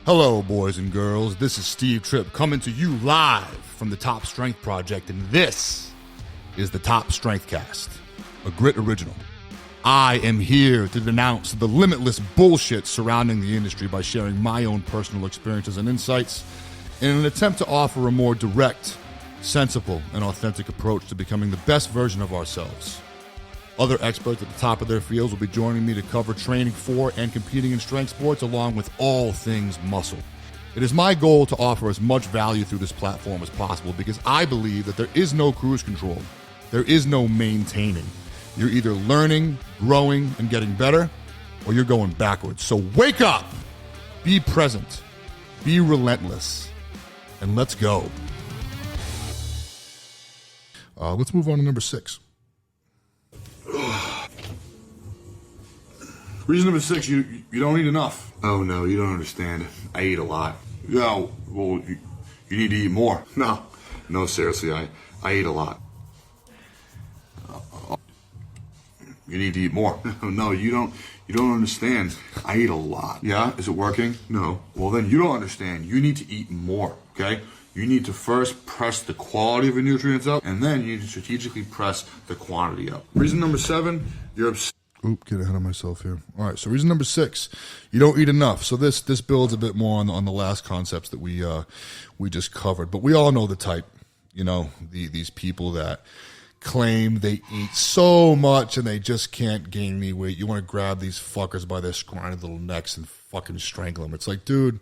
Hello, boys and girls. This is Steve Tripp coming to you live from the Top Strength Project, and this is the Top Strength Cast, a Grit original. I am here to denounce the limitless bullshit surrounding the industry by sharing my own personal experiences and insights in an attempt to offer a more direct, sensible, and authentic approach to becoming the best version of ourselves. Other experts at the top of their fields will be joining me to cover training for and competing in strength sports along with all things muscle. It is my goal to offer as much value through this platform as possible because I believe that there is no cruise control. There is no maintaining. You're either learning, growing, and getting better, or you're going backwards. So wake up, be present, be relentless, and let's go. Let's move on to number 6. Reason number 6, you don't eat enough. Oh, no, you don't understand. I eat a lot. Yeah, well, you need to eat more. No, seriously, I eat a lot. You need to eat more. No, you don't understand. I eat a lot. Yeah? Is it working? No. Well, then you don't understand. You need to eat more, okay? You need to first press the quality of your nutrients up, and then you need to strategically press the quantity up. Reason number 7, you're get ahead of myself here. All right, so reason number 6, you don't eat enough. So this builds a bit more on the last concepts that we just covered. But we all know the type, these people that claim they eat so much and they just can't gain any weight. You want to grab these fuckers by their scrawny little necks and fucking strangle them. It's like, dude,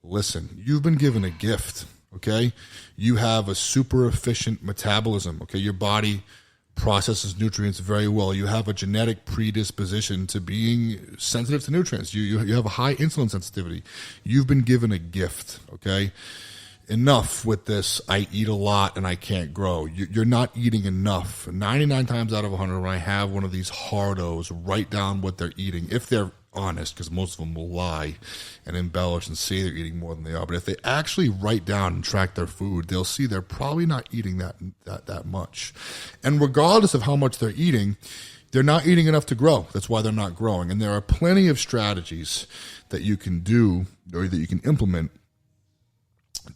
listen, you've been given a gift, okay? You have a super efficient metabolism, okay? Your body processes nutrients very well. You have a genetic predisposition to being sensitive to nutrients. You have a high insulin sensitivity. You've been given a gift, okay? Enough with this, I eat a lot and I can't grow. You're not eating enough. 99 times out of 100, when I have one of these hardos write down what they're eating, if they're honest, because most of them will lie and embellish and say they're eating more than they are, but if they actually write down and track their food, they'll see they're probably not eating that much. And regardless of how much they're eating, they're not eating enough to grow. That's why they're not growing. And there are plenty of strategies that you can do or that you can implement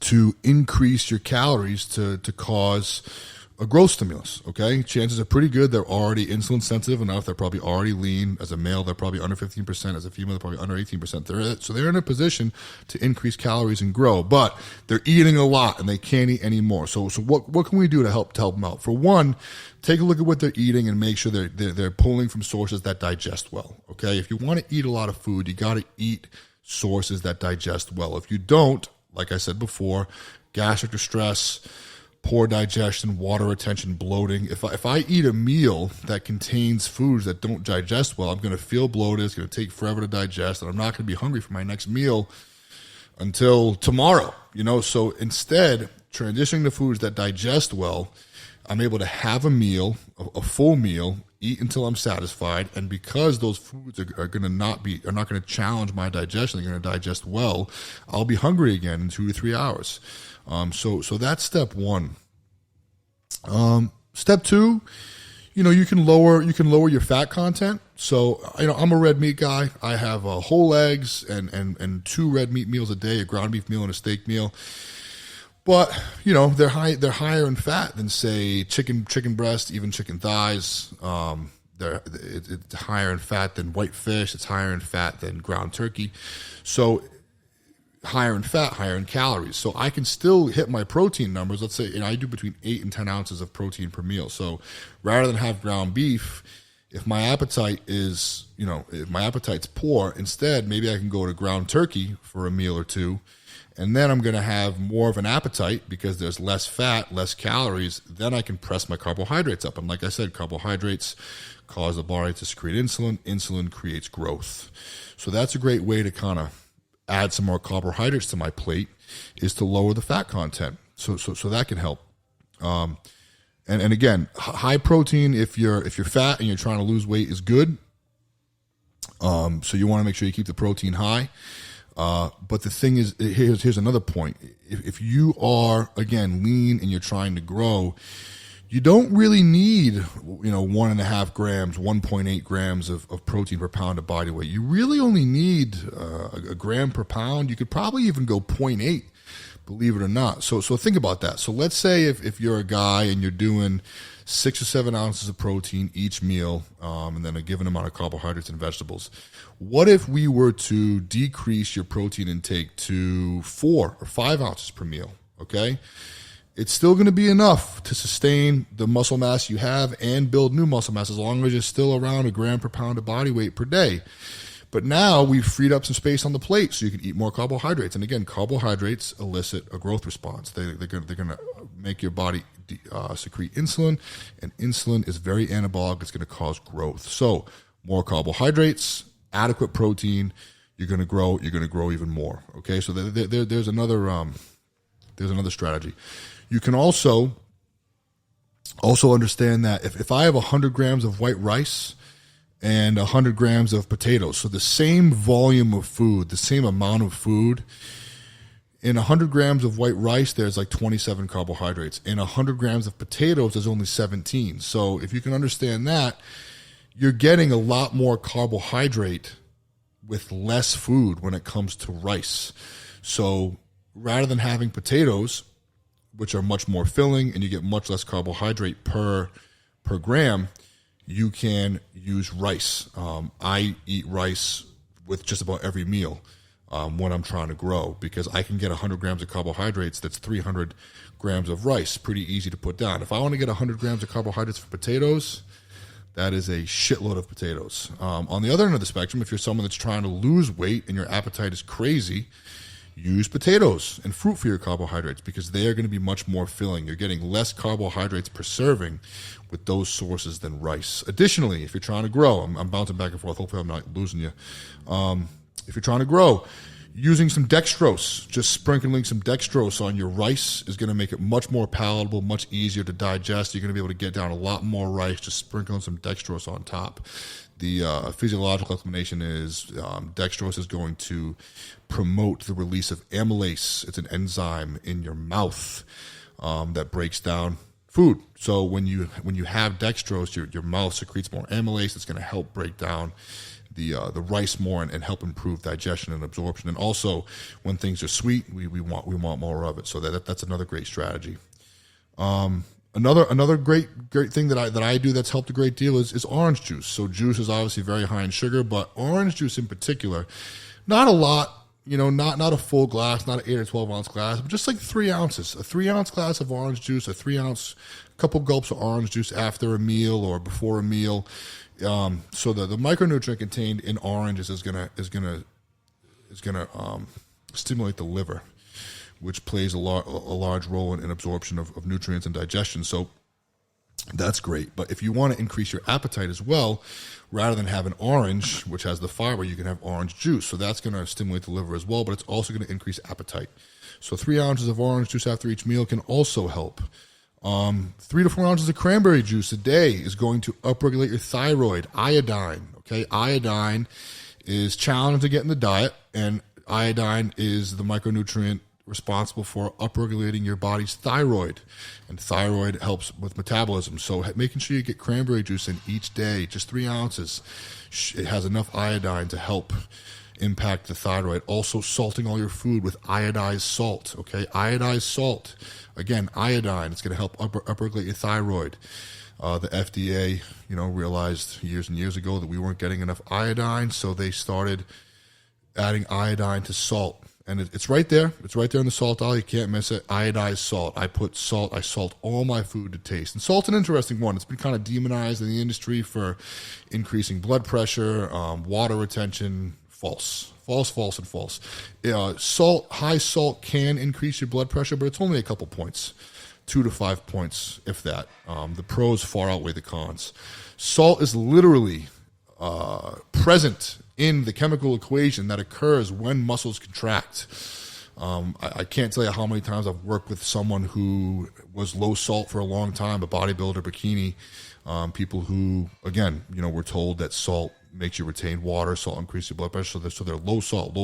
to increase your calories to cause a growth stimulus, okay? Chances are pretty good they're already insulin sensitive enough. They're probably already lean. As a male, they're probably under 15%. As a female, they're probably under 18%. So they're in a position to increase calories and grow, but they're eating a lot and they can't eat any more. So what can we do to help them out? For one, take a look at what they're eating and make sure they're pulling from sources that digest well, okay? If you want to eat a lot of food, you got to eat sources that digest well. If you don't, like I said before, gastric distress, poor digestion, water retention, bloating. If I eat a meal that contains foods that don't digest well, I'm going to feel bloated. It's going to take forever to digest, and I'm not going to be hungry for my next meal until tomorrow. So instead, transitioning to foods that digest well, I'm able to have a meal, a full meal, eat until I'm satisfied, and because those foods are not going to challenge my digestion, they're going to digest well, I'll be hungry again in 2 to 3 hours. So that's step 1. Step 2, you can lower your fat content. So I'm a red meat guy. I have whole eggs and 2 red meat meals a day, a ground beef meal and a steak meal. But they're higher in fat than, say, chicken breast, even chicken thighs. It's higher in fat than white fish. It's higher in fat than ground turkey. So higher in fat, higher in calories. So I can still hit my protein numbers. Let's say I do between 8 and 10 ounces of protein per meal. So rather than have ground beef, if my appetite is, if my appetite's poor, instead maybe I can go to ground turkey for a meal or 2. And then I'm going to have more of an appetite because there's less fat, less calories. Then I can press my carbohydrates up. And like I said, carbohydrates cause the body to secrete insulin. Insulin creates growth. So that's a great way to kind of add some more carbohydrates to my plate, is to lower the fat content. So that can help. And again, high protein, if you're fat and you're trying to lose weight, is good. So you want to make sure you keep the protein high. But the thing is, here's another point. If you are, again, lean and you're trying to grow, you don't really need, 1.5 grams, 1.8 grams of protein per pound of body weight. You really only need a gram per pound. You could probably even go 0.8, believe it or not. So think about that. So let's say if you're a guy and you're doing 6 or 7 ounces of protein each meal, and then a given amount of carbohydrates and vegetables. What if we were to decrease your protein intake to 4 or 5 ounces per meal? Okay, it's still going to be enough to sustain the muscle mass you have and build new muscle mass as long as you're still around a gram per pound of body weight per day. But now we've freed up some space on the plate so you can eat more carbohydrates. And again, carbohydrates elicit a growth response. They're going to make your body secrete insulin, and insulin is very anabolic. It's going to cause growth. So more carbohydrates, adequate protein, you're going to grow. You're going to grow even more. Okay, so there's another strategy. You can also understand that if I have 100 grams of white rice and 100 grams of potatoes, so the same volume of food, the same amount of food, in 100 grams of white rice, there's like 27 carbohydrates. In 100 grams of potatoes, there's only 17. So if you can understand that, you're getting a lot more carbohydrate with less food when it comes to rice. So rather than having potatoes, which are much more filling and you get much less carbohydrate per gram, you can use rice. I eat rice with just about every meal when I'm trying to grow, because I can get 100 grams of carbohydrates. That's 300 grams of rice. Pretty easy to put down. If I want to get 100 grams of carbohydrates for potatoes, that is a shitload of potatoes. On the other end of the spectrum, if you're someone that's trying to lose weight and your appetite is crazy, use potatoes and fruit for your carbohydrates, because they are going to be much more filling. You're getting less carbohydrates per serving with those sources than rice. Additionally, if you're trying to grow, I'm bouncing back and forth. Hopefully I'm not losing you. If you're trying to grow, using some dextrose, just sprinkling some dextrose on your rice is going to make it much more palatable, much easier to digest. You're going to be able to get down a lot more rice, just sprinkling some dextrose on top. The physiological explanation is dextrose is going to promote the release of amylase. It's an enzyme in your mouth that breaks down food. So when you have dextrose, your mouth secretes more amylase. It's going to help break down the rice more and help improve digestion and absorption. And also, when things are sweet, we want more of it. So that's another great strategy. Another great thing that I do that's helped a great deal is orange juice. So juice is obviously very high in sugar, but orange juice in particular, not a lot. Not a full glass, not an 8 or 12 ounce glass, but just like 3 ounces. A 3 ounce glass of orange juice, a 3 ounce, couple gulps of orange juice after a meal or before a meal. So the micronutrient contained in oranges is gonna stimulate the liver, which plays a large role in absorption of nutrients and digestion. So that's great. But if you want to increase your appetite as well, rather than have an orange, which has the fiber, you can have orange juice. So that's going to stimulate the liver as well, but it's also going to increase appetite. So 3 ounces of orange juice after each meal can also help. 3 to 4 ounces of cranberry juice a day is going to upregulate your thyroid. Iodine, okay? Iodine is challenging to get in the diet, and iodine is the micronutrient responsible for upregulating your body's thyroid, and thyroid helps with metabolism. So making sure you get cranberry juice in each day, just 3 ounces, it has enough iodine to help impact the thyroid. Also, salting all your food with iodized salt. Okay, iodized salt, again, iodine. It's going to help upregulate your thyroid. The FDA, realized years and years ago that we weren't getting enough iodine, so they started adding iodine to salt. And it's right there. It's right there in the salt aisle. You can't miss it. Iodized salt. I put salt. I salt all my food to taste. And salt's an interesting one. It's been kind of demonized in the industry for increasing blood pressure, water retention. False. High salt can increase your blood pressure, but it's only a couple points, 2 to 5 points, if that. The pros far outweigh the cons. Salt is literally present in the chemical equation that occurs when muscles contract. I can't tell you how many times I've worked with someone who was low salt for a long time, a bodybuilder, bikini, people who, again, were told that salt makes you retain water, salt increases your blood pressure, so they're low salt.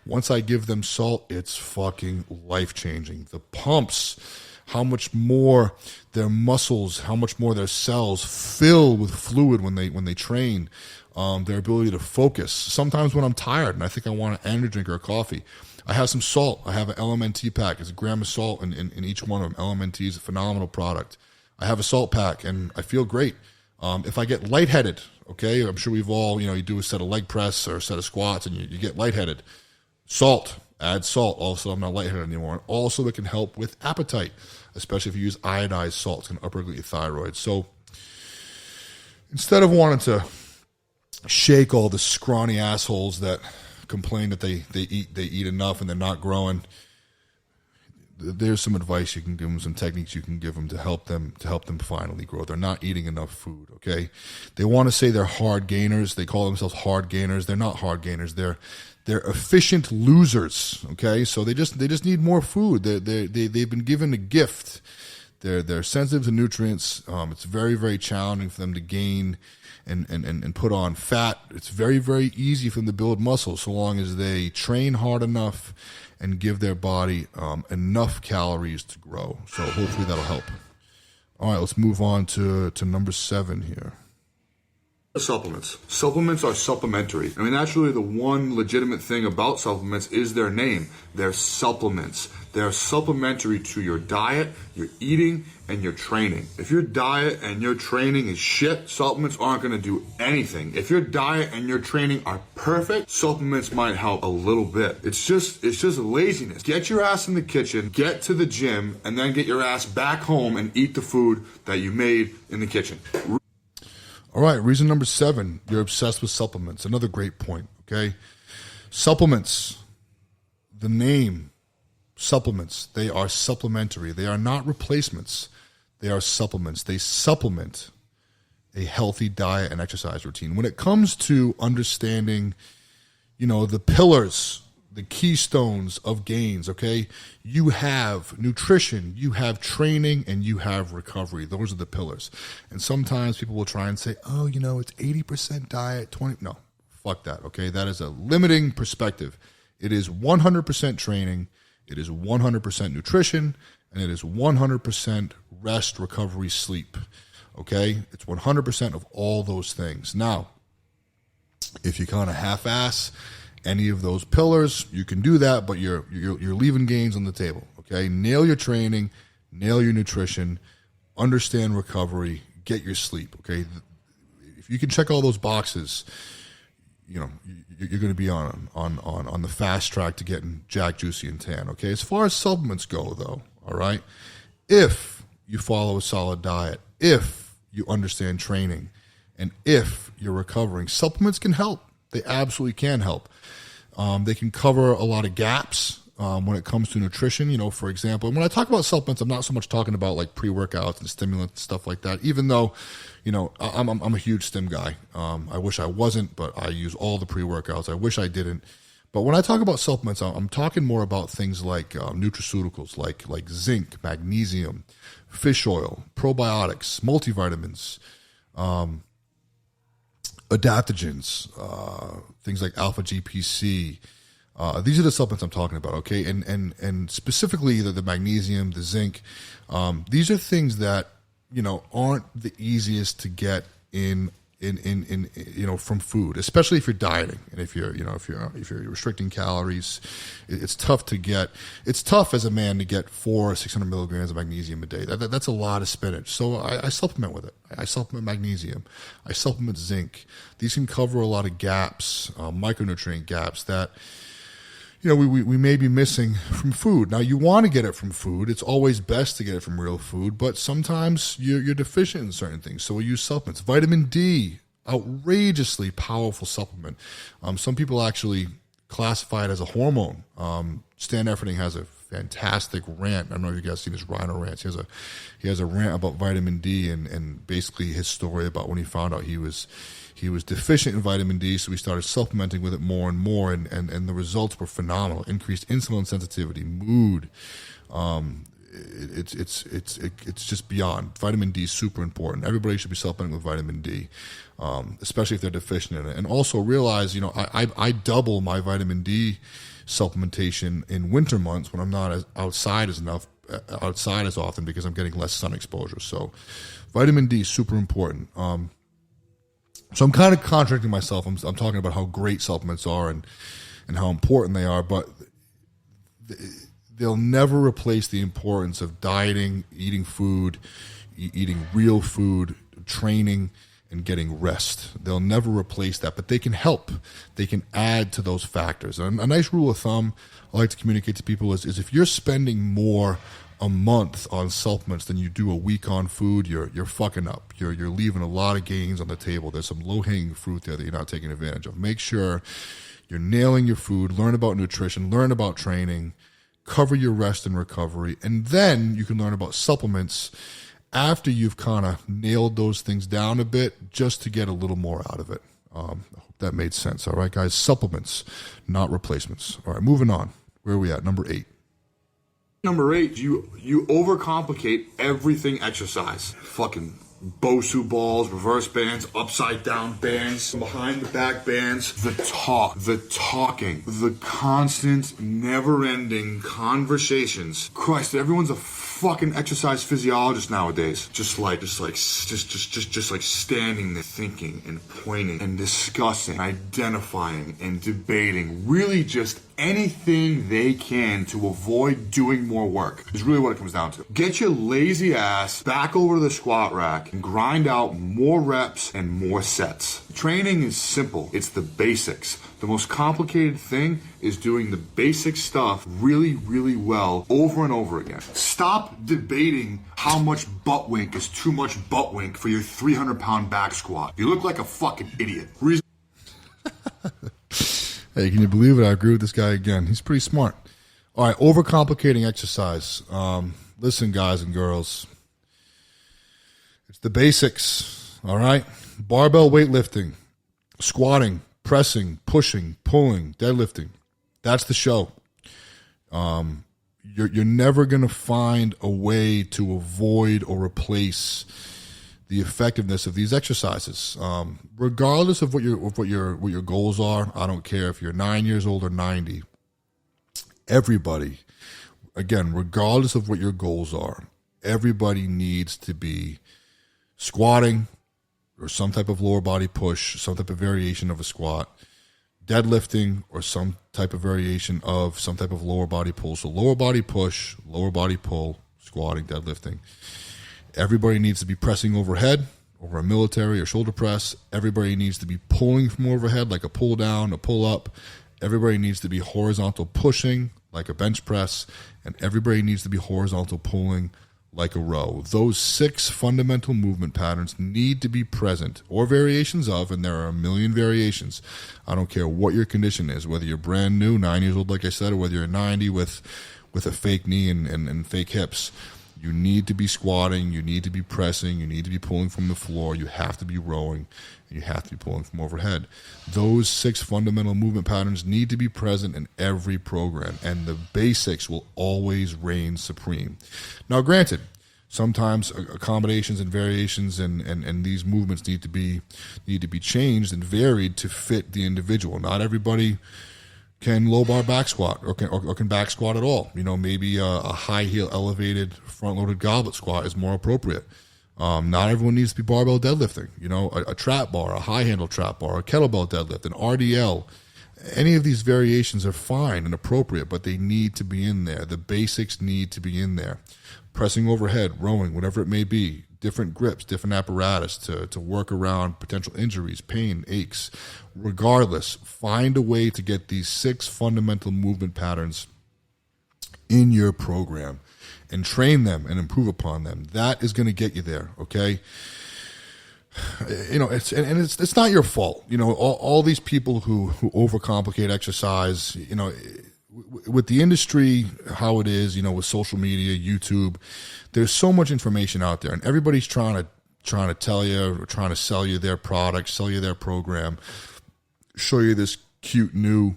Once I give them salt, it's fucking life-changing. The pumps, how much more their muscles, how much more their cells fill with fluid when they train, their ability to focus. Sometimes when I'm tired and I think I want an energy drink or a coffee, I have some salt. I have an LMNT pack. It's a gram of salt in each one of them. LMNT is a phenomenal product. I have a salt pack and I feel great. If I get lightheaded, okay, I'm sure we've all, you do a set of leg press or a set of squats and you get lightheaded. Salt, add salt. Also, I'm not lightheaded anymore. And also, it can help with appetite, especially if you use iodized salt. It's going to upregulate your thyroid. So instead of wanting to shake all the scrawny assholes that complain that they eat enough and they're not growing, there's some advice you can give them, some techniques you can give them to help them finally grow. They're not eating enough food, okay? They want to say they're hard gainers. They call themselves hard gainers. They're not hard gainers. They're efficient losers, okay? So they just need more food. They've been given a gift. They're sensitive to nutrients. It's very, very challenging for them to gain and put on fat. It's very, very easy for them to build muscle so long as they train hard enough and give their body enough calories to grow. So hopefully that'll help. All right, let's move on to number 7 here. Supplements. Supplements are supplementary. I mean, that's really the one legitimate thing about supplements is their name. They're supplements. They're supplementary to your diet, your eating, and your training. If your diet and your training is shit, supplements aren't going to do anything. If your diet and your training are perfect, supplements might help a little bit. It's just laziness. Get your ass in the kitchen, get to the gym, and then get your ass back home and eat the food that you made in the kitchen. All right, reason number 7, you're obsessed with supplements. Another great point, okay? Supplements, the name, supplements, they are supplementary. They are not replacements. They are supplements. They supplement a healthy diet and exercise routine. When it comes to understanding, the pillars, the keystones of gains, okay? You have nutrition, you have training, and you have recovery. Those are the pillars. And sometimes people will try and say, it's 80% diet, 20. No, fuck that, okay? That is a limiting perspective. It is 100% training, it is 100% nutrition, and it is 100% rest, recovery, sleep, okay? It's 100% of all those things. Now, if you kind of half-ass any of those pillars, you can do that, but you're leaving gains on the table, okay? Nail your training, nail your nutrition, understand recovery, get your sleep, okay? If you can check all those boxes, you're going to be on the fast track to getting jack, juicy, and tan, okay? As far as supplements go, though, all right, if you follow a solid diet, if you understand training, and if you're recovering, supplements can help. They absolutely can help. They can cover a lot of gaps when it comes to nutrition. For example, and when I talk about supplements, I'm not so much talking about like pre-workouts and stimulants and stuff like that, even though, I'm a huge stim guy. I wish I wasn't, but I use all the pre-workouts. I wish I didn't. But when I talk about supplements, I'm talking more about things like nutraceuticals, like zinc, magnesium, fish oil, probiotics, multivitamins, adaptogens, things like alpha GPC. These are the supplements I'm talking about, okay? And specifically the magnesium, the zinc. These are things that aren't the easiest to get in from food, especially if you're dieting and if you're restricting calories. It's tough to get. It's tough as a man to get 400 or 600 milligrams of magnesium a day. That's a lot of spinach. So I supplement with it. I supplement magnesium. I supplement zinc. These can cover a lot of gaps, micronutrient gaps that we may be missing from food. Now, you want to get it from food. It's always best to get it from real food, but sometimes you're deficient in certain things, so we use supplements. Vitamin D, outrageously powerful supplement. Some people actually classify it as a hormone. Stan Efferding has a fantastic rant. I don't know if you guys seen his Rhino rants. He has a rant about vitamin D and basically his story about when he found out he was deficient in vitamin D, so we started supplementing with it more and more, and the results were phenomenal. Increased insulin sensitivity, mood. It's just beyond. Vitamin D is super important. Everybody should be supplementing with vitamin D, especially if they're deficient in it. And also realize, I double my vitamin D supplementation in winter months when I'm not outside as outside as often because I'm getting less sun exposure. So vitamin D is super important. So I'm kind of contradicting myself. I'm talking about how great supplements are and how important they are, but they'll never replace the importance of dieting, eating food, eating real food, training, and getting rest. They'll never replace that, but they can help. They can add to those factors. And a nice rule of thumb I like to communicate to people is if you're spending more a month on supplements than you do a week on food, you're fucking up. You're leaving a lot of gains on the table. There's some low-hanging fruit there that you're not taking advantage of. Make sure you're nailing your food, learn about nutrition, learn about training, cover your rest and recovery, and then you can learn about supplements after you've kind of nailed those things down a bit, just to get a little more out of it. I hope that made sense. All right, guys, supplements, not replacements. All right, moving on. Where are we at? Number 8. Number 8, you overcomplicate everything exercise. Fucking Bosu balls, reverse bands, upside down bands, behind the back bands. The talking, the constant, never ending conversations. Christ, everyone's a fucking exercise physiologist nowadays. Just like standing there thinking and pointing and discussing, identifying and debating. Really just anything they can to avoid doing more work is really what it comes down to. Get your lazy ass back over to the squat rack and grind out more reps and more sets. Training is simple. It's the basics. The most complicated thing is doing the basic stuff really, really well over and over again. Stop debating how much butt wink is too much butt wink for your 300-pound back squat. You look like a fucking idiot. Hey, can you believe it? I agree with this guy again. He's pretty smart. All right, overcomplicating exercise. Listen, guys and girls. It's the basics, all right? Barbell weightlifting, squatting, pressing, pushing, pulling, deadlifting. That's the show. You're never going to find a way to avoid or replace the effectiveness of these exercises, regardless of what your goals are. I don't care if you're 9 years old or 90. Everybody, again, regardless of what your goals are, everybody needs to be squatting or some type of lower body push, some type of variation of a squat, deadlifting or some type of variation of some type of lower body pull. So lower body push, lower body pull, squatting, deadlifting. Everybody needs to be pressing overhead, over a military or shoulder press. Everybody needs to be pulling from overhead, like a pull down, a pull up. Everybody needs to be horizontal pushing, like a bench press. And everybody needs to be horizontal pulling, like a row. Those 6 fundamental movement patterns need to be present, or variations of, and there are a million variations. I don't care what your condition is, whether you're brand new, 9 years old, like I said, or whether you're 90 with a fake knee and fake hips. You need to be squatting, you need to be pressing, you need to be pulling from the floor, you have to be rowing, and you have to be pulling from overhead. Those 6 fundamental movement patterns need to be present in every program, and the basics will always reign supreme. Now, granted, sometimes accommodations and variations and these movements need to be changed and varied to fit the individual. Not everybody can low bar back squat or can back squat at all. You know, maybe a high heel elevated front loaded goblet squat is more appropriate. Not everyone needs to be barbell deadlifting. You know, a trap bar, a high handle trap bar, a kettlebell deadlift, an RDL. Any of these variations are fine and appropriate, but they need to be in there. The basics need to be in there. Pressing overhead, rowing, whatever it may be, different grips, different apparatus to work around potential injuries, pain, aches. Regardless, find a way to get these 6 fundamental movement patterns in your program and train them and improve upon them. That is going to get you there, okay? You know, it's not your fault. You know, all these people who overcomplicate exercise, you know, with the industry, how it is, you know, with social media, YouTube, there's so much information out there, and everybody's trying to tell you or trying to sell you their product, sell you their program, show you this cute new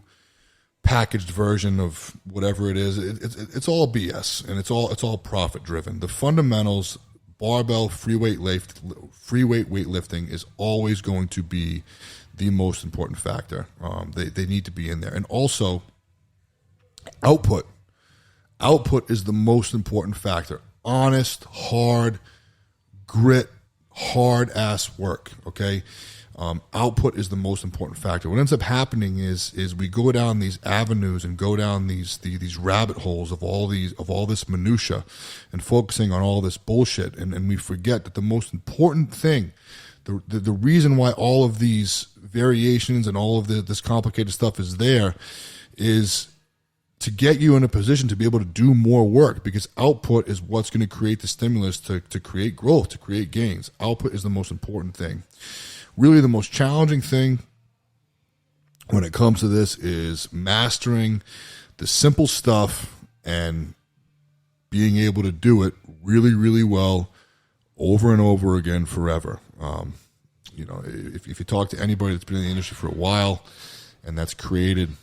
packaged version of whatever it is. It's all BS, and it's all profit driven. The fundamentals, barbell free weight weightlifting is always going to be the most important factor. They need to be in there, and also output output is the most important factor. Honest, hard, grit, hard ass work. Okay. Output is the most important factor. What ends up happening is we go down these avenues and go down these rabbit holes of all this minutia and focusing on all this bullshit, and we forget that the most important thing, the reason why all of these variations and all of this complicated stuff is there, is to get you in a position to be able to do more work, because output is what's going to create the stimulus to create growth, to create gains. Output is the most important thing. Really, the most challenging thing when it comes to this is mastering the simple stuff and being able to do it really, really well over and over again forever. If you talk to anybody that's been in the industry for a while and that's created,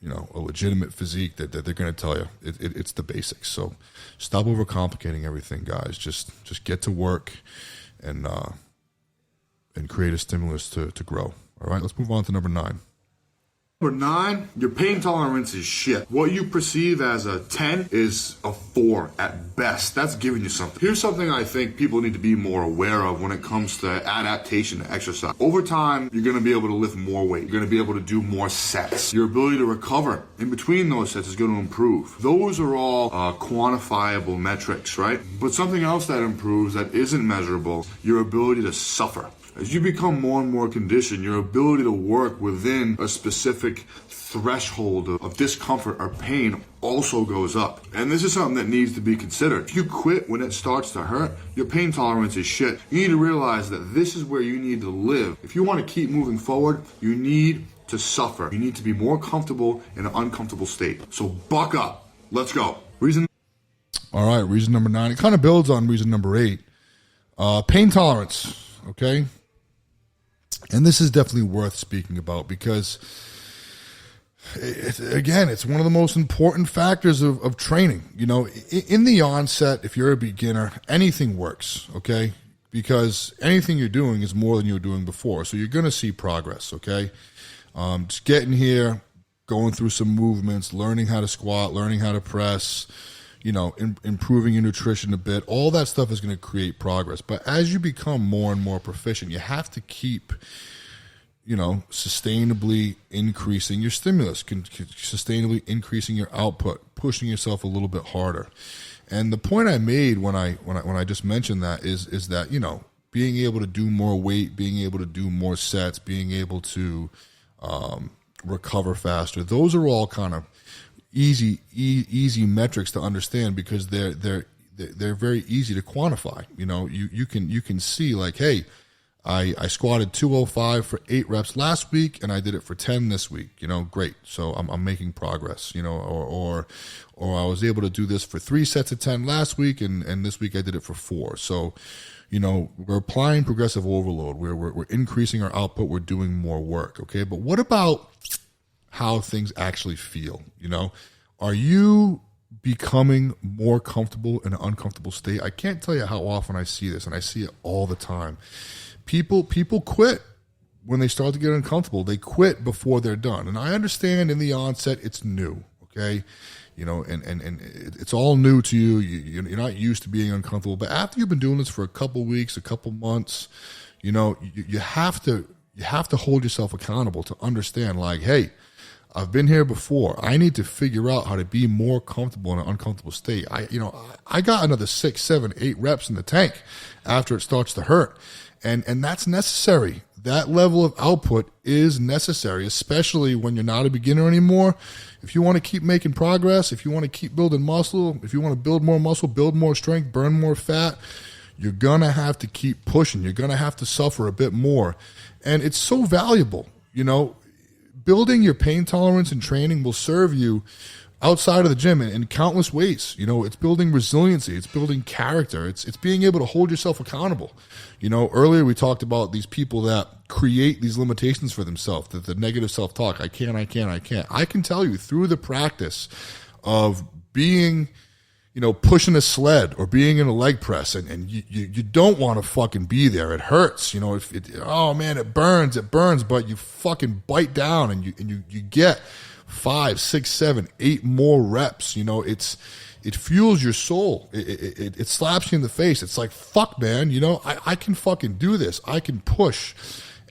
a legitimate physique, that they're going to tell you it's the basics. So stop overcomplicating everything, guys. Just get to work and create a stimulus to grow. All right, let's move on to number 9. Number 9, your pain tolerance is shit. What you perceive as a 10 is a 4 at best. That's giving you something. Here's something I think people need to be more aware of when it comes to adaptation to exercise. Over time, you're going to be able to lift more weight. You're going to be able to do more sets. Your ability to recover in between those sets is going to improve. Those are all quantifiable metrics, right? But something else that improves that isn't measurable, your ability to suffer. As you become more and more conditioned, your ability to work within a specific threshold of discomfort or pain also goes up. And this is something that needs to be considered. If you quit when it starts to hurt, your pain tolerance is shit. You need to realize that this is where you need to live. If you want to keep moving forward, you need to suffer. You need to be more comfortable in an uncomfortable state. So buck up. Let's go. All right, reason number 9. It kind of builds on reason number 8. Pain tolerance, okay? And this is definitely worth speaking about because, it's one of the most important factors of training. In the onset, if you're a beginner, anything works, okay? Because anything you're doing is more than you were doing before. So you're going to see progress, okay? Just getting here, going through some movements, learning how to squat, learning how to press, improving your nutrition a bit, all that stuff is going to create progress. But as you become more and more proficient, you have to keep, sustainably increasing your stimulus, sustainably increasing your output, pushing yourself a little bit harder. And the point I made when I just mentioned that is that, being able to do more weight, being able to do more sets, being able to recover faster, those are all kind of easy metrics to understand because they're very easy to quantify. You can see like, hey, I squatted 205 for 8 reps last week and I did it for 10 this week. Great. So I'm making progress. Or I was able to do this for 3 sets of 10 last week and this week I did it for 4. So we're applying progressive overload. We're increasing our output. We're doing more work. Okay, but what about how things actually feel? Are you becoming more comfortable in an uncomfortable state? I can't tell you how often I see this, and I see it all the time. People quit when they start to get uncomfortable. They quit before they're done. And I understand in the onset it's new, okay? And it's all new to you. You're not used to being uncomfortable. But after you've been doing this for a couple weeks, a couple months, you have to hold yourself accountable to understand, like, hey, I've been here before. I need to figure out how to be more comfortable in an uncomfortable state. I got another 6, 7, 8 reps in the tank after it starts to hurt. And that's necessary. That level of output is necessary, especially when you're not a beginner anymore. If you want to keep making progress, if you want to keep building muscle, if you want to build more muscle, build more strength, burn more fat, you're going to have to keep pushing. You're going to have to suffer a bit more. And it's so valuable, Building your pain tolerance and training will serve you outside of the gym in countless ways. It's building resiliency. It's building character. It's being able to hold yourself accountable. Earlier we talked about these people that create these limitations for themselves, the negative self-talk. I can't. I can tell you through the practice of being, pushing a sled or being in a leg press and you don't want to fucking be there. It hurts. Oh man, it burns, but you fucking bite down and you get 5, 6, 7, 8 more reps. You know, it fuels your soul. It slaps you in the face. It's like, fuck, man, you know, I can fucking do this. I can push.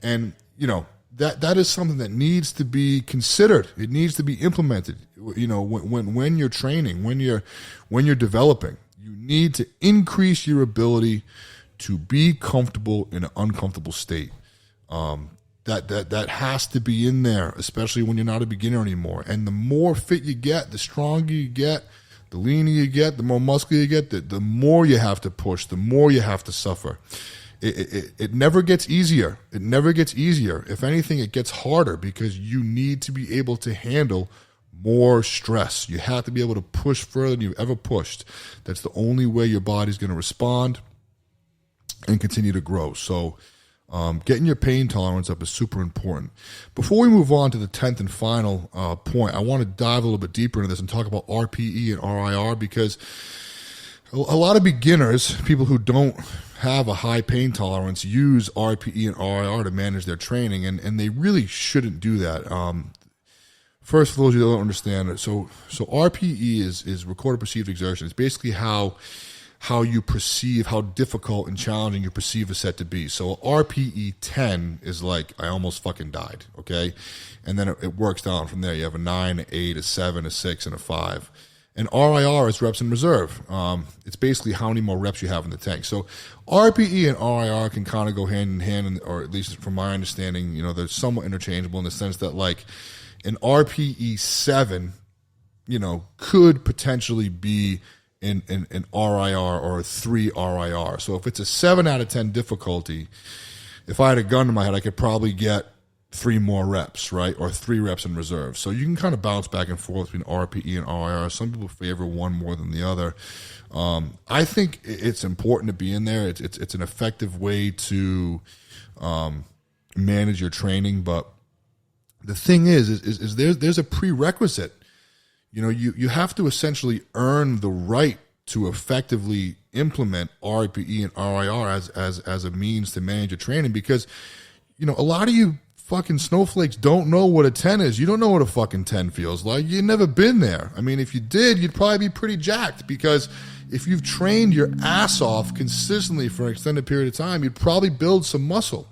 And, you know, that is something that needs to be considered. It needs to be implemented. You know, when you're training, when you're developing, you need to increase your ability to be comfortable in an uncomfortable state. That has to be in there, especially when you're not a beginner anymore. And the more fit you get, the stronger you get, the leaner you get, the more muscular you get, the more you have to push, the more you have to suffer. It never gets easier. It never gets easier. If anything, it gets harder because you need to be able to handle more stress. You have to be able to push further than you've ever pushed. That's the only way your body's going to respond and continue to grow. So getting your pain tolerance up is super important. Before we move on to the 10th and final point, I want to dive a little bit deeper into this and talk about RPE and RIR, because a lot of beginners, people who don't have a high pain tolerance, use RPE and RIR to manage their training, and they really shouldn't do that. First, for those of you that don't understand it, so RPE is recorded perceived exertion. It's basically how you perceive, how difficult and challenging you perceive a set to be. So RPE 10 is like, I almost fucking died, okay? And then it works down from there. You have a 9, an 8, a 7, a 6, and a 5. And RIR is reps in reserve. It's basically how many more reps you have in the tank. So RPE and RIR can kind of go hand in hand, or at least from my understanding, you know, they're somewhat interchangeable in the sense that, like, an RPE 7, you know, could potentially be in RIR or a 3 RIR. So if it's a 7 out of 10 difficulty, if I had a gun to my head, I could probably get 3 more reps, right? Or 3 reps in reserve. So you can kind of bounce back and forth between RPE and RIR. Some people favor one more than the other. I think it's important to be in there. It's an effective way to manage your training. But the thing is there's a prerequisite. You know, you have to essentially earn the right to effectively implement RPE and RIR as a means to manage your training, because, you know, a lot of you fucking snowflakes don't know what a 10 is. You don't know what a fucking 10 feels like. You've never been there. I mean, if you did, you'd probably be pretty jacked, because if you've trained your ass off consistently for an extended period of time, you'd probably build some muscle.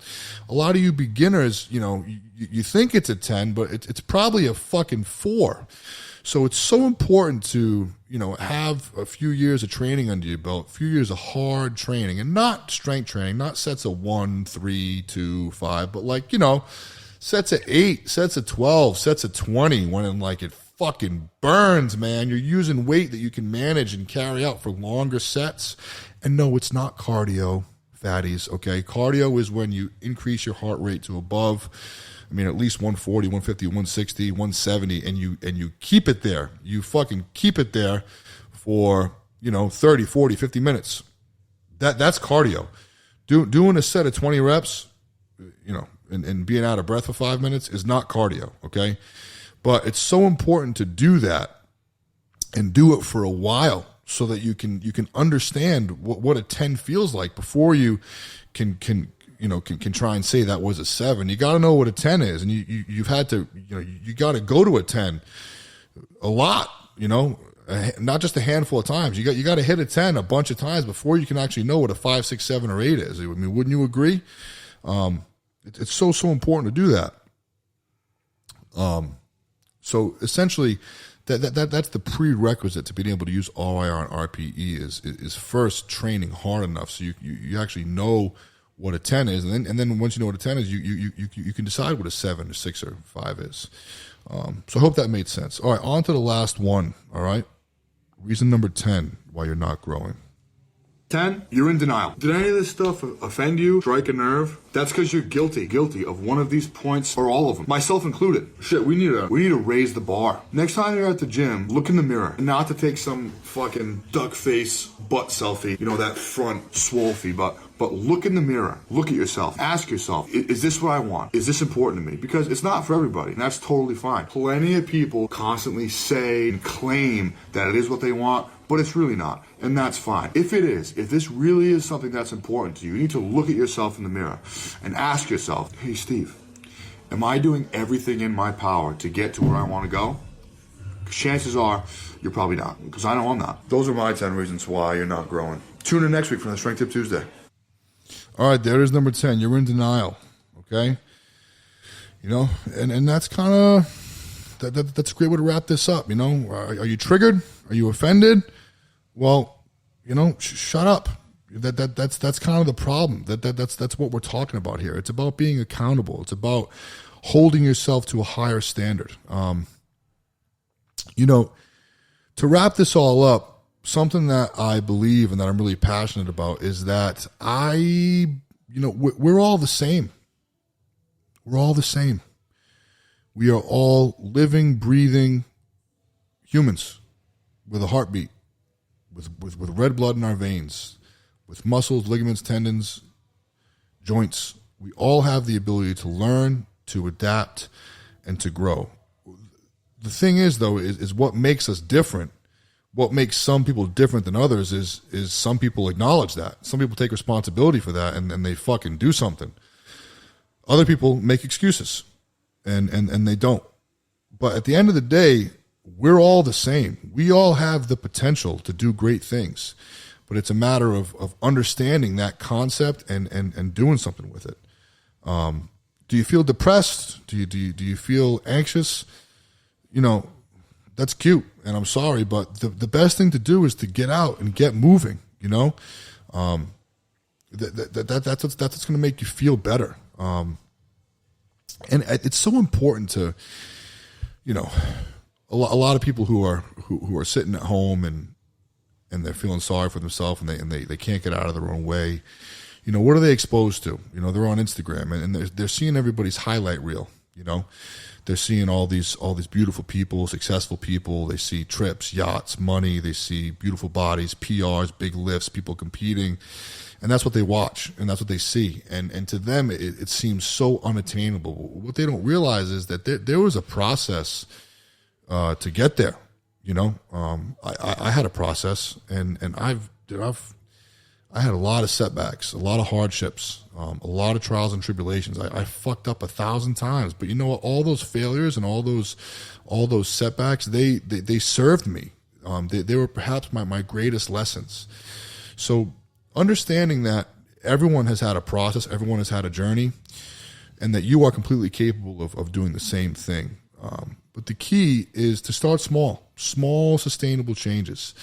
A lot of you beginners, you know, you think it's a 10, but it's probably a fucking 4. So it's so important to, you know, have a few years of training under your belt, a few years of hard training, and not strength training, not sets of 1, 3, 2, 5, but, like, you know, sets of 8, sets of 12, sets of 20, when, like, it fucking burns, man. You're using weight that you can manage and carry out for longer sets. And no, it's not cardio, fatties, okay? Cardio is when you increase your heart rate to above, I mean, at least 140, 150, 160, 170, and you keep it there. You fucking keep it there for, you know, 30, 40, 50 minutes. That's cardio. Doing a set of 20 reps, you know, and being out of breath for 5 minutes is not cardio, okay? But it's so important to do that and do it for a while so that you can understand what a 10 feels like before you can try and say that was a 7. You got to know what a 10 is, and you've had to, you know, you got to go to a 10 a lot, you know, not just a handful of times. You got to hit a 10 a bunch of times before you can actually know what a 5, 6, 7, or 8 is. I mean, wouldn't you agree? It's so important to do that. So essentially, that's the prerequisite to being able to use RIR and RPE is first training hard enough so you actually know what a 10 is, and then once you know what a 10 is, you can decide what a 7 or 6 or 5 is. So I hope that made sense. All right, on to the last one. All right, reason number 10 why you're not growing. 10, you're in denial. Did any of this stuff offend you, strike a nerve? That's because you're guilty of one of these points or all of them, myself included. Shit, we need to raise the bar. Next time you're at the gym, look in the mirror, and not to take some fucking duck face butt selfie, you know, that front swolfie, but look in the mirror, look at yourself, ask yourself, is this what I want? Is this important to me? Because it's not for everybody, and that's totally fine. Plenty of people constantly say and claim that it is what they want, but it's really not, and that's fine. If this really is something that's important to you, you need to look at yourself in the mirror and ask yourself, hey, Steve, Am I doing everything in my power to get to where I want to go? Chances are you're probably not, because I know I'm not. Those are my 10 reasons why you're not growing. Tune in next week for the Strength Tip Tuesday. All right, there is number 10. You're in denial, okay? You know, and that's kind of, that's a great way to wrap this up, you know? Are you triggered? Are you offended? Well, you know, shut up. That's kind of the problem. That's what we're talking about here. It's about being accountable. It's about holding yourself to a higher standard. You know, to wrap this all up, something that I believe and that I'm really passionate about is that we're all the same. We're all the same. We are all living, breathing humans with a heartbeat, with red blood in our veins, with muscles, ligaments, tendons, joints. We all have the ability to learn, to adapt, and to grow. The thing is, though, is what makes us different. What makes some people different than others is some people acknowledge that. Some people take responsibility for that and they fucking do something. Other people make excuses and they don't. But at the end of the day, we're all the same. We all have the potential to do great things. But it's a matter of understanding that concept and doing something with it. Do you feel depressed? Do you feel anxious? You know, that's cute, and I'm sorry, but the best thing to do is to get out and get moving. You know, that's what's going to make you feel better. And it's so important to, you know, a lot of people who are sitting at home and they're feeling sorry for themselves and they can't get out of their own way. You know, what are they exposed to? You know, they're on Instagram and they're seeing everybody's highlight reel. You know, they're seeing all these beautiful people, successful people. They see trips, yachts, money. They see beautiful bodies, PRs, big lifts, people competing, and that's what they watch and that's what they see. And to them, it seems so unattainable. What they don't realize is that there was a process to get there. You know, I had a process, and I had a lot of setbacks, a lot of hardships, a lot of trials and tribulations. I fucked up 1,000 times, but you know what? All those failures and all those setbacks, they served me. They were perhaps my greatest lessons. So understanding that everyone has had a process, everyone has had a journey, and that you are completely capable of doing the same thing. But the key is to start small sustainable changes.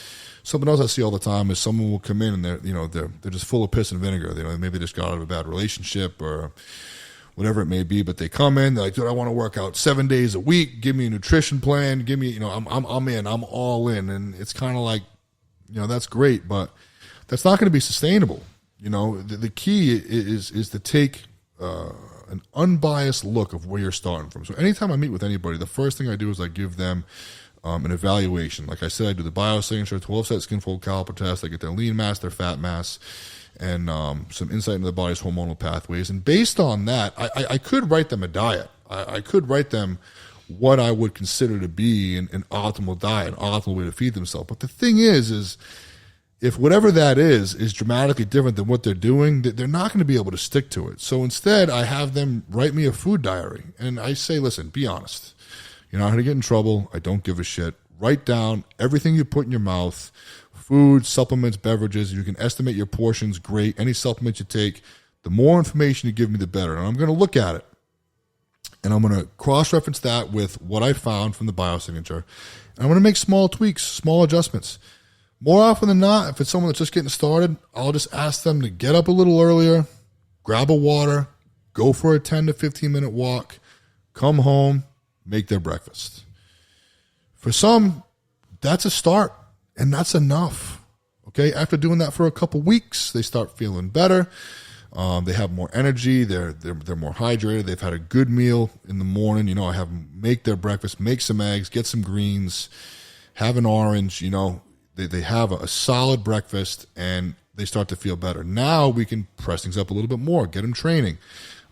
Something else I see all the time is someone will come in and they're just full of piss and vinegar. You know, maybe they just got out of a bad relationship or whatever it may be, but they come in, they're like, dude, I want to work out 7 days a week. Give me a nutrition plan. Give me, you know, I'm in, I'm all in. And it's kind of like, you know, that's great, but that's not going to be sustainable. You know, the key is to take, an unbiased look of where you're starting from. So anytime I meet with anybody, the first thing I do is I give them an evaluation. Like I said, I do the biosignature, 12-set skin fold caliper test. I get their lean mass, their fat mass, and some insight into the body's hormonal pathways. And based on that, I could write them a diet. I could write them what I would consider to be an optimal diet, an optimal way to feed themselves. But the thing is if whatever that is dramatically different than what they're doing, they're not going to be able to stick to it. So instead, I have them write me a food diary. And I say, listen, be honest. You're not going to get in trouble. I don't give a shit. Write down everything you put in your mouth, food, supplements, beverages. You can estimate your portions, great. Any supplements you take, the more information you give me, the better. And I'm going to look at it. And I'm going to cross-reference that with what I found from the biosignature. And I'm going to make small tweaks, small adjustments. More often than not, if it's someone that's just getting started, I'll just ask them to get up a little earlier, grab a water, go for a 10 to 15-minute walk, come home, make their breakfast. For some, that's a start, and that's enough. Okay, after doing that for a couple weeks, they start feeling better. They have more energy. They're more hydrated. They've had a good meal in the morning. You know, I have them make their breakfast, make some eggs, get some greens, have an orange. You know, they have a solid breakfast, and they start to feel better. Now we can press things up a little bit more, get them training.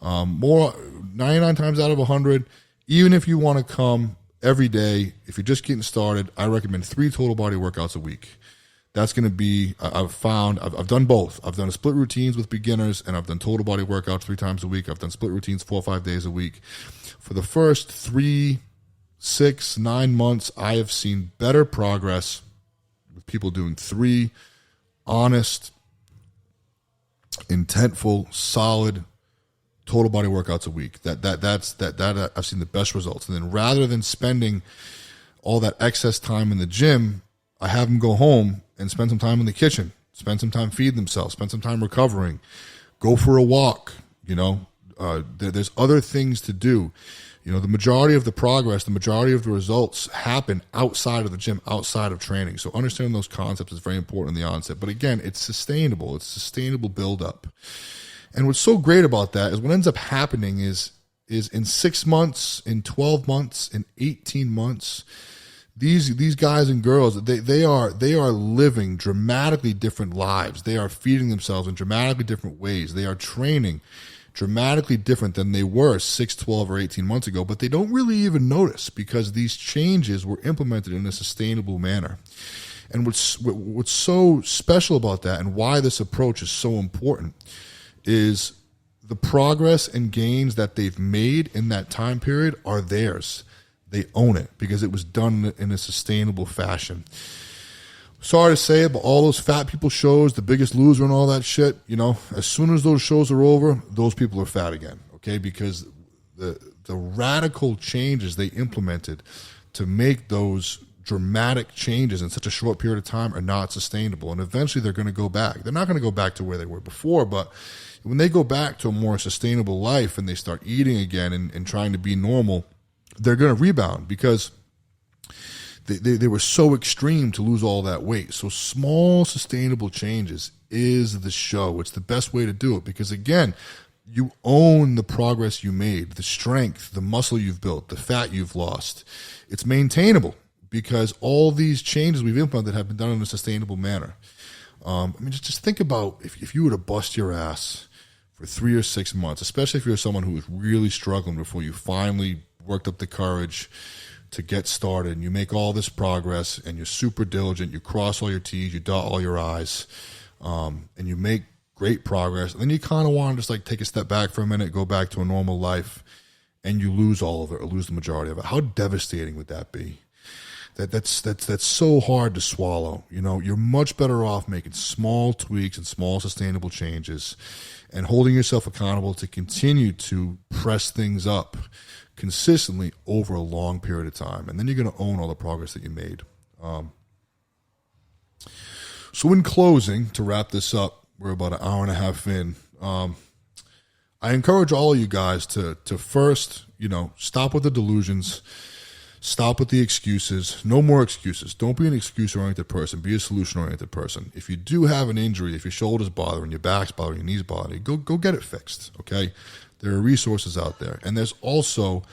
More 99 times out of 100, even if you want to come every day, if you're just getting started, I recommend 3 total body workouts a week. That's going to be, I've done both. I've done split routines with beginners, and I've done total body workouts 3 times a week. I've done split routines 4 or 5 days a week. For the first 3, 6, 9 months, I have seen better progress with people doing 3 honest, intentful, solid total body workouts a week. That I've seen the best results. And then rather than spending all that excess time in the gym, I have them go home and spend some time in the kitchen, spend some time feeding themselves, spend some time recovering, go for a walk. There's other things to do. The majority of the progress, the majority of the results happen outside of the gym, outside of training. So understanding those concepts is very important in the onset. But again, it's sustainable. It's sustainable buildup. And what's so great about that is what ends up happening is in 6 months, in 12 months, in 18 months, these guys and girls, they are living dramatically different lives. They are feeding themselves in dramatically different ways. They are training dramatically different than they were 6, 12, or 18 months ago, but they don't really even notice because these changes were implemented in a sustainable manner. And what's so special about that and why this approach is so important is the progress and gains that they've made in that time period are theirs. They own it because it was done in a sustainable fashion. Sorry to say it, but all those fat people shows, The Biggest Loser and all that shit, as soon as those shows are over, those people are fat again, okay? Because the radical changes they implemented to make those dramatic changes in such a short period of time are not sustainable. And eventually they're going to go back. They're not going to go back to where they were before, but when they go back to a more sustainable life and they start eating again and trying to be normal, they're going to rebound because they were so extreme to lose all that weight. So small, sustainable changes is the show. It's the best way to do it because, again, you own the progress you made, the strength, the muscle you've built, the fat you've lost. It's maintainable because all these changes we've implemented have been done in a sustainable manner. Just think about if you were to bust your ass for 3 or 6 months, especially if you're someone who was really struggling before you finally worked up the courage to get started, and you make all this progress, and you're super diligent, you cross all your T's, you dot all your I's, and you make great progress, and then you kind of want to just take a step back for a minute, go back to a normal life, and you lose all of it, or lose the majority of it. How devastating would that be? That's so hard to swallow. You're much better off making small tweaks and small sustainable changes and holding yourself accountable to continue to press things up consistently over a long period of time. And then you're going to own all the progress that you made. So in closing, to wrap this up, we're about an hour and a half in. I encourage all of you guys to first, stop with the delusions. Stop with the excuses. No more excuses. Don't be an excuse-oriented person. Be a solution-oriented person. If you do have an injury, if your shoulder's bothering, your back's bothering, your knee's bothering, go get it fixed, okay? There are resources out there. And there's also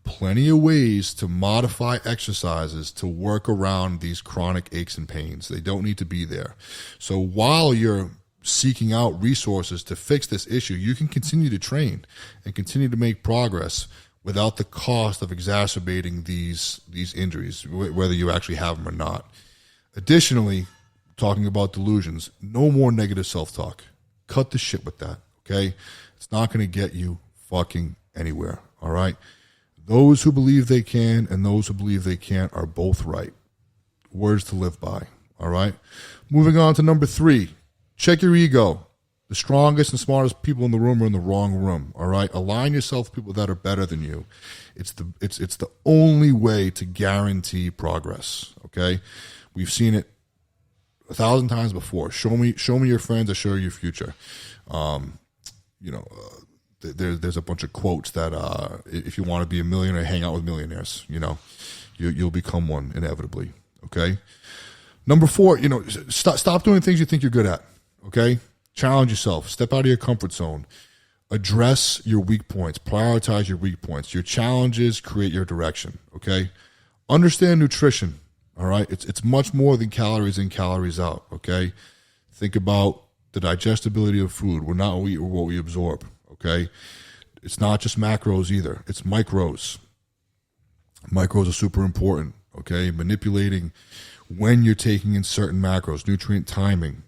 plenty of ways to modify exercises to work around these chronic aches and pains. They don't need to be there. So while you're seeking out resources to fix this issue, you can continue to train and continue to make progress without the cost of exacerbating these injuries, whether you actually have them or not. Additionally, talking about delusions, no more negative self-talk. Cut the shit with that, okay? It's not going to get you fucking anywhere, all right? Those who believe they can and those who believe they can't are both right. Words to live by, all right? Moving on to number 3, check your ego. The strongest and smartest people in the room are in the wrong room, all right? Align yourself with people that are better than you. It's the only way to guarantee progress, okay? We've seen it 1,000 times before. Show me your friends, I show you your future. There's a bunch of quotes that if you want to be a millionaire, hang out with millionaires. You'll become one inevitably, okay? Number 4, stop doing things you think you're good at, okay? Challenge yourself. Step out of your comfort zone. Address your weak points. Prioritize your weak points. Your challenges create your direction, okay? Understand nutrition, all right? It's much more than calories in, calories out, okay? Think about the digestibility of food. We're not what we absorb, okay? It's not just macros either. It's micros. Micros are super important, okay? Manipulating when you're taking in certain macros, nutrient timing,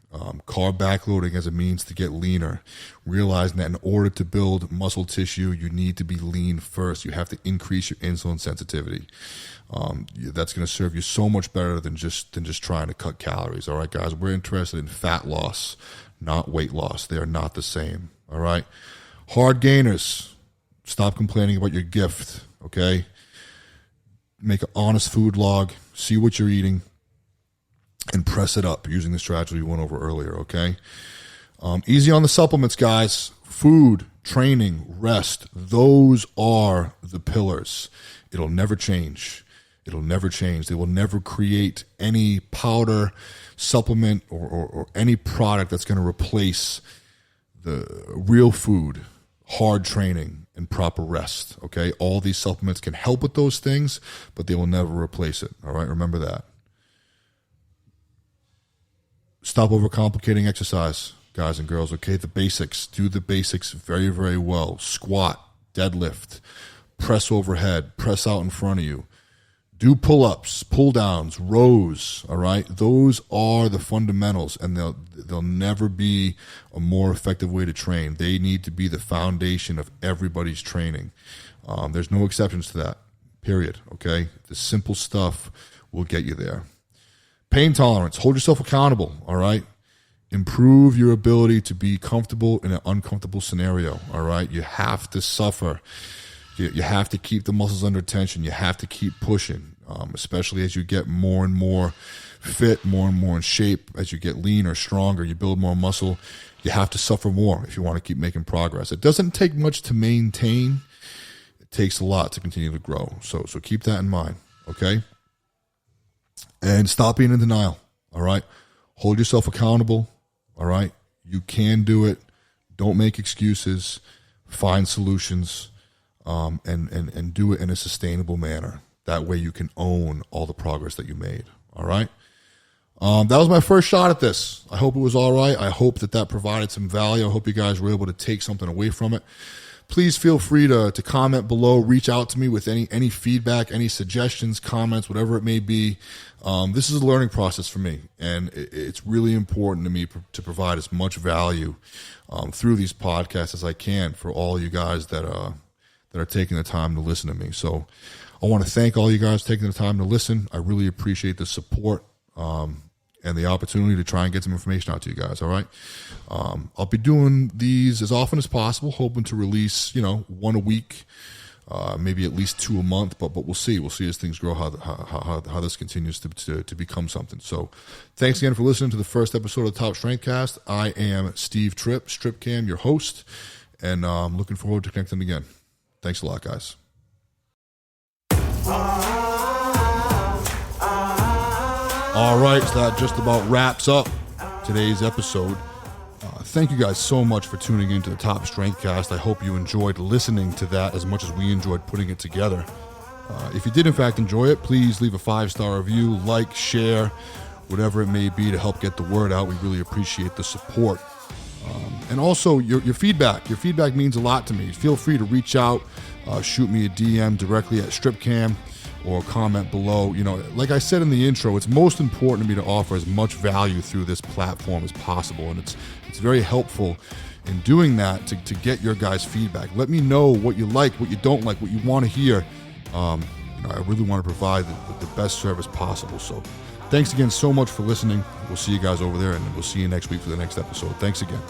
carb backloading as a means to get leaner, realizing that in order to build muscle tissue, you need to be lean first. You have to increase your insulin sensitivity. That's going to serve you so much better than just trying to cut calories. All right, guys, we're interested in fat loss, not weight loss. They are not the same. All right, hard gainers, stop complaining about your gift. Okay, make an honest food log, see what you're eating, and press it up using the strategy we went over earlier, okay? Easy on the supplements, guys. Food, training, rest, those are the pillars. It'll never change. It'll never change. They will never create any powder, supplement, or any product that's going to replace the real food, hard training, and proper rest, okay? All these supplements can help with those things, but they will never replace it, all right? Remember that. Stop overcomplicating exercise, guys and girls, okay? The basics. Do the basics very, very well. Squat, deadlift, press overhead, press out in front of you. Do pull-ups, pull-downs, rows, all right? Those are the fundamentals, and they'll never be a more effective way to train. They need to be the foundation of everybody's training. There's no exceptions to that, period, okay? The simple stuff will get you there. Pain tolerance. Hold yourself accountable, all right? Improve your ability to be comfortable in an uncomfortable scenario, all right? You have to suffer. You have to keep the muscles under tension. You have to keep pushing, especially as you get more and more fit, more and more in shape. As you get leaner, stronger, you build more muscle. You have to suffer more if you want to keep making progress. It doesn't take much to maintain. It takes a lot to continue to grow. So keep that in mind, okay? And stop being in denial, all right? Hold yourself accountable, all right? You can do it. Don't make excuses. Find solutions, and do it in a sustainable manner. That way you can own all the progress that you made, all right? That was my first shot at this. I hope it was all right. I hope that provided some value. I hope you guys were able to take something away from it. Please feel free to comment below, reach out to me with any feedback, any suggestions, comments, whatever it may be. This is a learning process for me, and it's really important to me to provide as much value through these podcasts as I can for all you guys that are taking the time to listen to me. So I want to thank all you guys taking the time to listen. I really appreciate the support and the opportunity to try and get some information out to you guys, all right? I'll be doing these as often as possible, hoping to release, one a week, maybe at least 2 a month, but we'll see. We'll see as things grow how this continues to become something. So thanks again for listening to the first episode of the Top Strength Cast. I am Steve Tripp, StripCam, your host, and I'm looking forward to connecting again. Thanks a lot, guys. All right, so that just about wraps up today's episode. Thank you guys so much for tuning in to the Top Strength Cast. I hope you enjoyed listening to that as much as we enjoyed putting it together. If you did, in fact, enjoy it, please leave a 5-star review, like, share, whatever it may be to help get the word out. We really appreciate the support. And also, your feedback. Your feedback means a lot to me. Feel free to reach out, shoot me a DM directly at StripCam, or comment below. Like I said in the intro, it's most important to me to offer as much value through this platform as possible, and it's very helpful in doing that to get your guys' feedback. Let me know what you like, what you don't like, what you want to hear. I really want to provide the best service possible. So thanks again so much for listening. We'll see you guys over there, and we'll see you next week for the next episode. Thanks again.